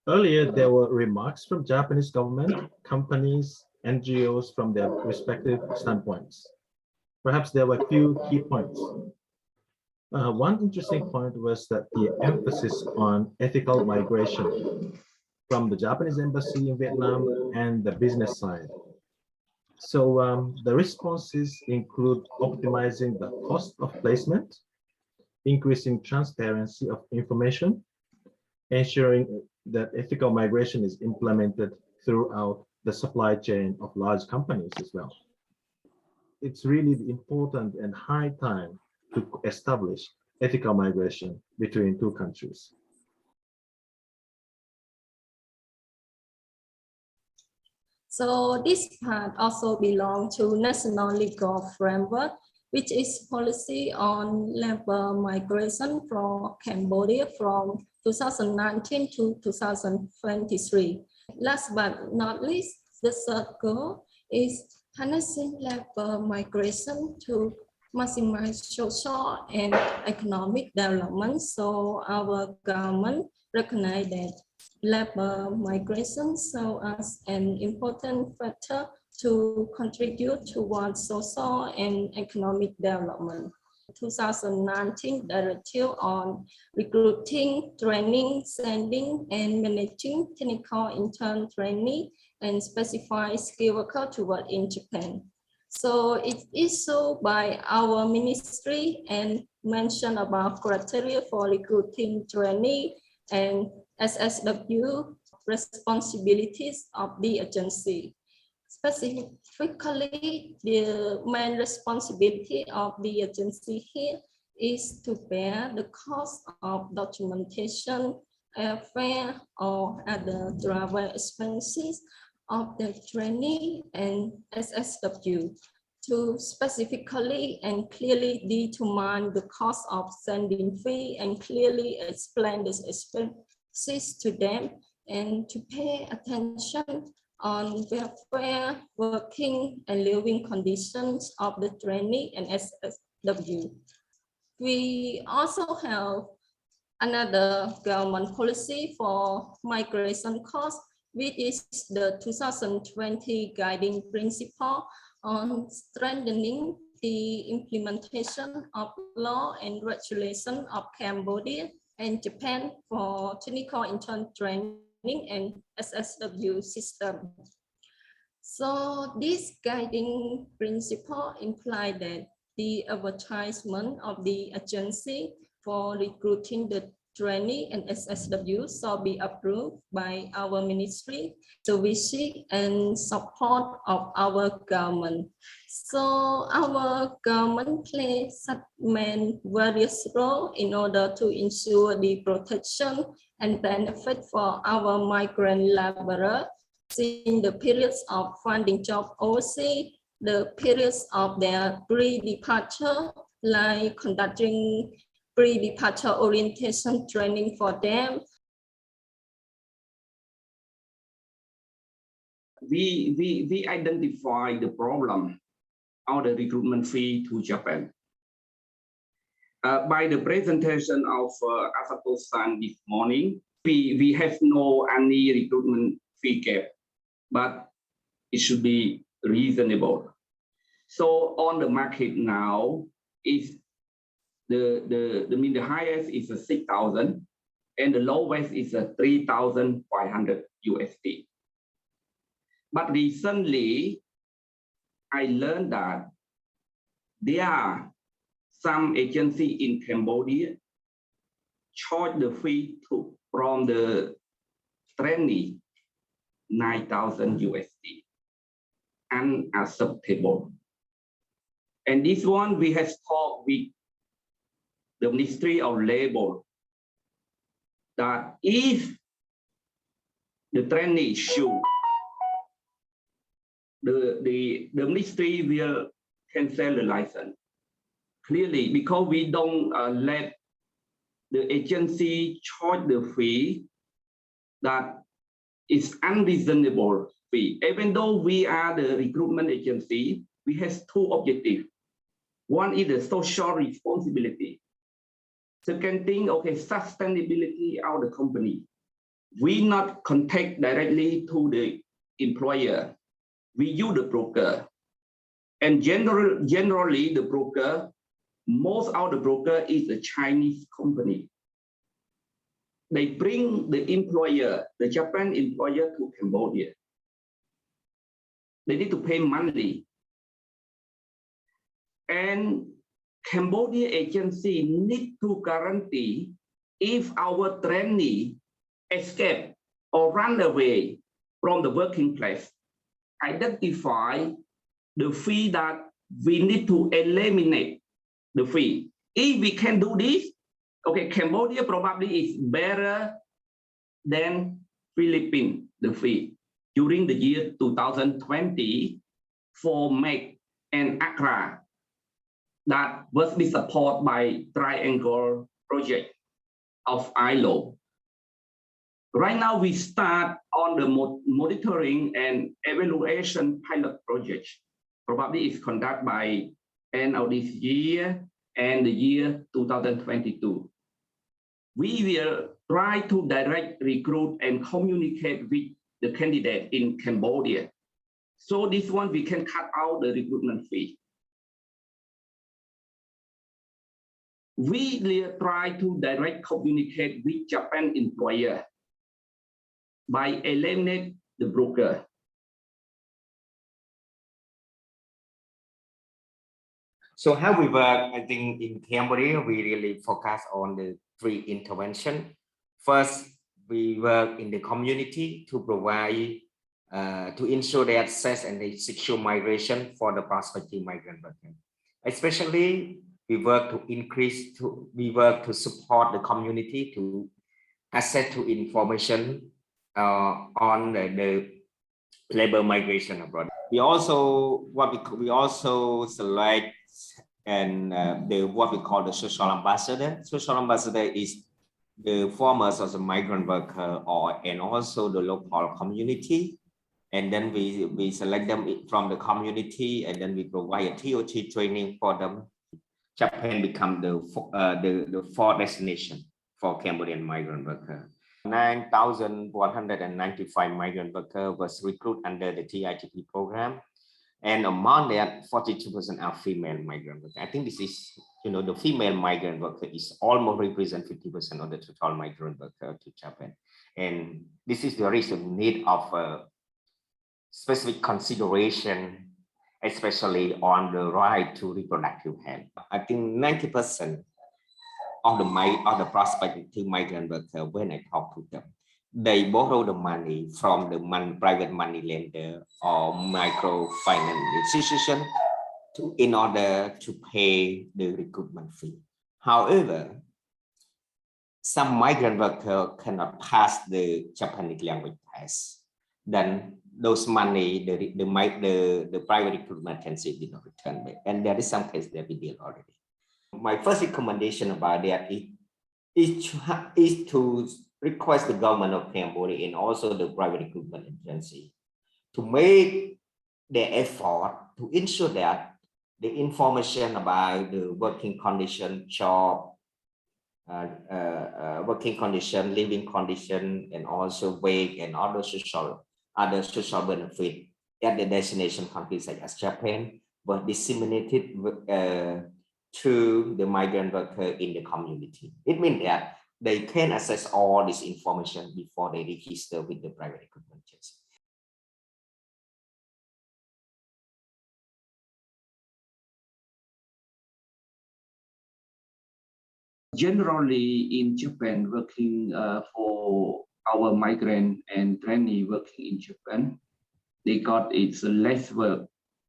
Earlier, there were remarks from Japanese government, companies, NGOs from their respective standpoints. Perhaps there were a few key points. One interesting point was that the emphasis on ethical migration from the Japanese embassy in Vietnam and the business side. So the responses include optimizing the cost of placement, increasing transparency of information, ensuring that ethical migration is implemented throughout the supply chain of large companies as well. It's really important and high time to establish ethical migration between two countries. So this part also belongs to national legal framework, which is policy on labor migration from Cambodia from 2019 to 2023. Last but not least, the third goal is harnessing labor migration to maximize social and economic development. So our government recognize that labor migration serves as an important factor to contribute towards social and economic development. 2019 Directive on Recruiting, Training, Sending, and Managing Technical Intern Training and Specified Skill Worker to work in Japan. So it is issued by our ministry and mentioned about criteria for recruiting trainee and SSW responsibilities of the agency. Specifically, the main responsibility of the agency here is to bear the cost of documentation, airfare, or other travel expenses of the trainee and SSW, to specifically and clearly determine the cost of sending fee and clearly explain these expenses to them, and to pay attention on welfare, working and living conditions of the trainee and SSW. We also have another government policy for migration costs, which is the 2020 guiding principle on strengthening the implementation of law and regulation of Cambodia and Japan for technical intern training and SSW system. So this guiding principle implies that the advertisement of the agency for recruiting the trainee and SSW shall be approved by our ministry, services, and support of our government. So our government plays various roles in order to ensure the protection and benefit for our migrant laborers in the periods of finding job overseas, the periods of their pre-departure, like conducting pre-departure orientation training for them. We identify the problem of the recruitment fee to Japan. By the presentation of Asato-san this morning, we have no any recruitment fee cap, but it should be reasonable. So on the market now is the highest is 6,000 and the lowest is 3,500 USD. But recently, I learned that there are some agencies in Cambodia charge the fee from the trainee 9,000 USD, unacceptable. And this one we have talked with the Ministry of Labor that if the trainee should, the ministry will cancel the license. Clearly, because we don't let the agency charge the fee that is unreasonable fee. Even though we are the recruitment agency, we have two objectives. One is the social responsibility. Second thing, okay, sustainability of the company. we not contact directly to the employer. We use the broker. And generally the broker, most of the broker is a Chinese company. They bring the employer, the Japan employer, to Cambodia. They need to pay monthly. And Cambodia agency need to guarantee if our trainee escape or run away from the working place, identify the fee that we need to eliminate the fee. If we can do this, okay, Cambodia probably is better than Philippines, the fee. During the year 2020, for MEC and Accra, that was be supported by Triangle Project of ILO. Right now, we start on the monitoring and evaluation pilot project. Probably is conducted by end of this year and the year 2022. We will try to direct, recruit, and communicate with the candidate in Cambodia. So this one, we can cut out the recruitment fee. We will try to direct communicate with Japan employer by eliminate the broker. So how we work, I think in Cambodia, we really focus on the 3 interventions. First, we work in the community to provide, to ensure the access and the secure migration for the prospective migrant workers. Especially, we work to support the community to access to information on the labor migration abroad. We also select and what we call the social ambassador. Social ambassador is the foremost of the migrant worker and also the local community. And then we select them from the community, and then we provide a TOT training for them. Japan become the 4th destination for Cambodian migrant worker. 9,195 migrant workers was recruited under the TITP program, and among that, 42% are female migrant workers. I think this is, the female migrant worker is almost represent 50% of the total migrant worker to Japan, and this is the reason need of specific consideration, especially on the right to reproductive health. I think 90% of the prospective migrant workers, when I talk to them, they borrow the money from the private money lender or microfinance institution in order to pay the recruitment fee. However, some migrant workers cannot pass the Japanese language test. Then those money, the private recruitment agency did not return back. And there is some case that we did already. My first recommendation about that is to request the government of Cambodia and also the private recruitment agency to make the effort to ensure that the information about the working condition, job, working condition, living condition, and also wage and other social benefit at the destination countries such as Japan were disseminated to the migrant worker in the community. It means that they can access all this information before they register with the private recruitment agency. Generally in Japan, working for our migrant and trainee working in Japan, they got it's less work,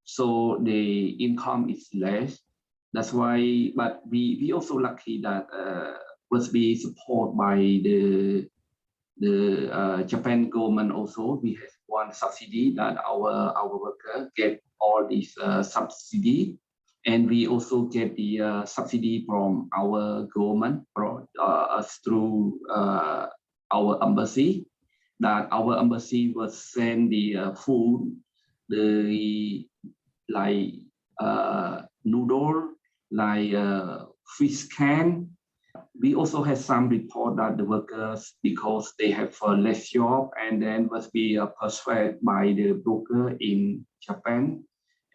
so the income is less. That's why, but we also lucky that was be supported by the Japan government also. We have one subsidy that our worker get all these subsidy, and we also get the subsidy from our government through our embassy. That our embassy will send the food, the noodle, like fish can, we also had some report that the workers, because they have less job and then must be persuaded by the broker in Japan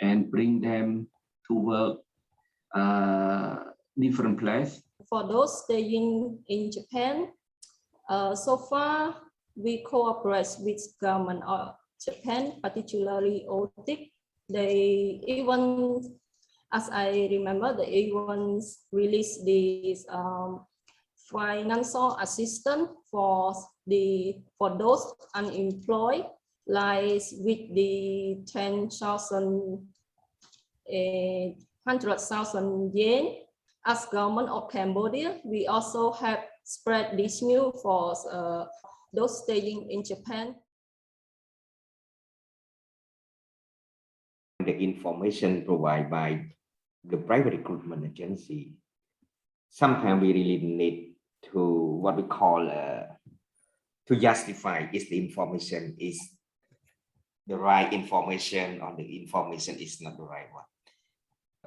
and bring them to work different place. For those staying in Japan, so far we cooperate with government of Japan, particularly OTIC. They even, as I remember, they even released this financial assistance for those unemployed, like with the 10,000, 100,000 yen. As government of Cambodia, we also have spread this news for those staying in Japan. The information provided by the private recruitment agency, sometimes we really need to what we call to justify if the information is the right information or the information is not the right one.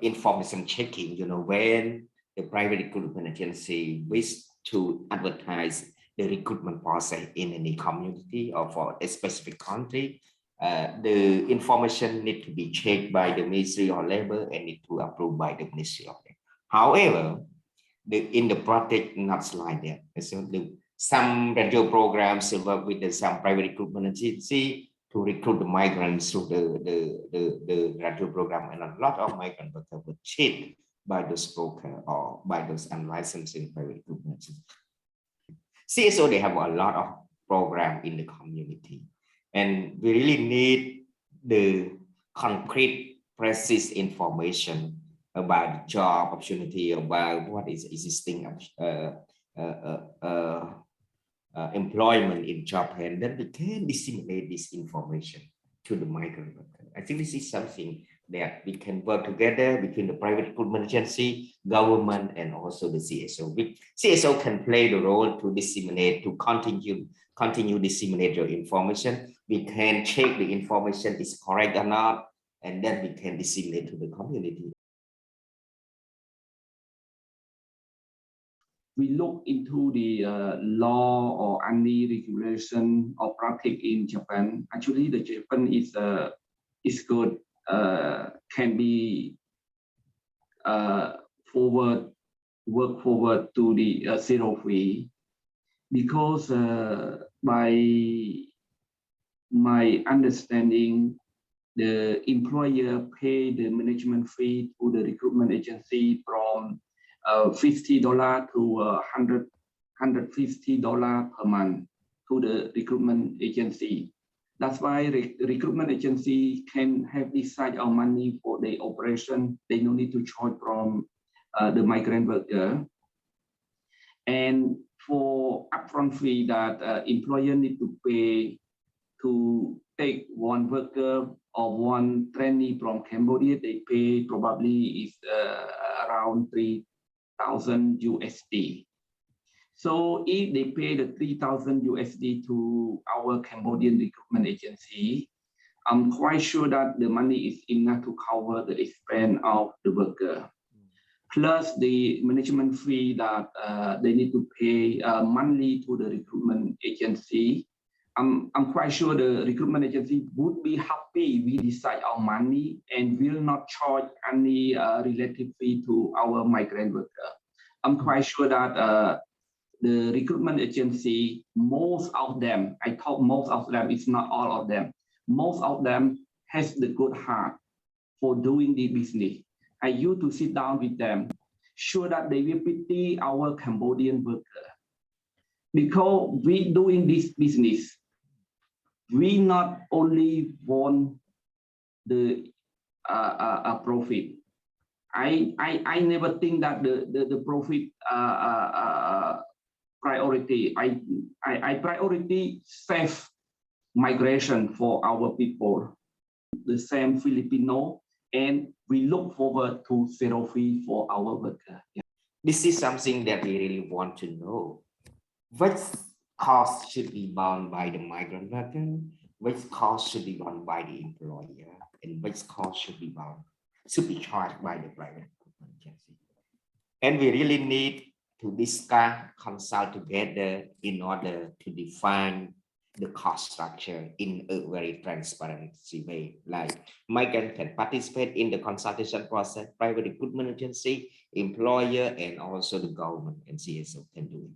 Information checking, when the private recruitment agency wish to advertise the recruitment process in any community or for a specific country, the information need to be checked by the Ministry of Labor and need to approved by the Ministry of Labor. However, in the project, not like that. So some radio programs work with some private recruitment agency to recruit the migrants through the radio program, and a lot of migrant workers were cheated by those brokers or by those unlicensed private recruitment agencies. CSO, they have a lot of program in the community, and we really need the concrete, precise information about the job opportunity, about what is existing employment in Japan, then we can disseminate this information to the migrant worker. I think this is something that we can work together between the private recruitment agency, government, and also the CSO. CSO can play the role to disseminate, to continue disseminate your information. We can check the information is correct or not, and then we can disseminate to the community. We look into the law or any regulation or practice in Japan. Actually, the Japan is good, can be work forward to the zero fee, because by my understanding, the employer pay the management fee to the recruitment agency from $50 to $150 per month to the recruitment agency. That's why recruitment agency can have this side of money for the operation. They no need to charge from the migrant worker. And for upfront fee that employer need to pay to take one worker or one trainee from Cambodia, they pay probably is around 3,000 USD. So if they pay the 3,000 USD to our Cambodian recruitment agency, I'm quite sure that the money is enough to cover the expense of the worker, plus the management fee that they need to pay monthly to the recruitment agency. I'm quite sure the recruitment agency would be happy we decide our money and will not charge any relative fee to our migrant worker. I'm quite sure that the recruitment agency, most of them, I thought most of them, it's not all of them, most of them has the good heart for doing the business. I used to sit down with them, sure that they will pity our Cambodian worker. Because we doing this business, we not only want the profit. I never think that the profit priority. I priority safe migration for our people, the same Filipino, and we look forward to zero fee for our worker. Yeah. This is something that we really want to know. What cost should be borne by the migrant worker? Which cost should be borne by the employer? And which cost should be charged by the private agency? And we really need to discuss, consult together in order to define the cost structure in a very transparent way. Like migrant can participate in the consultation process, private recruitment agency, employer, and also the government and CSO can do it.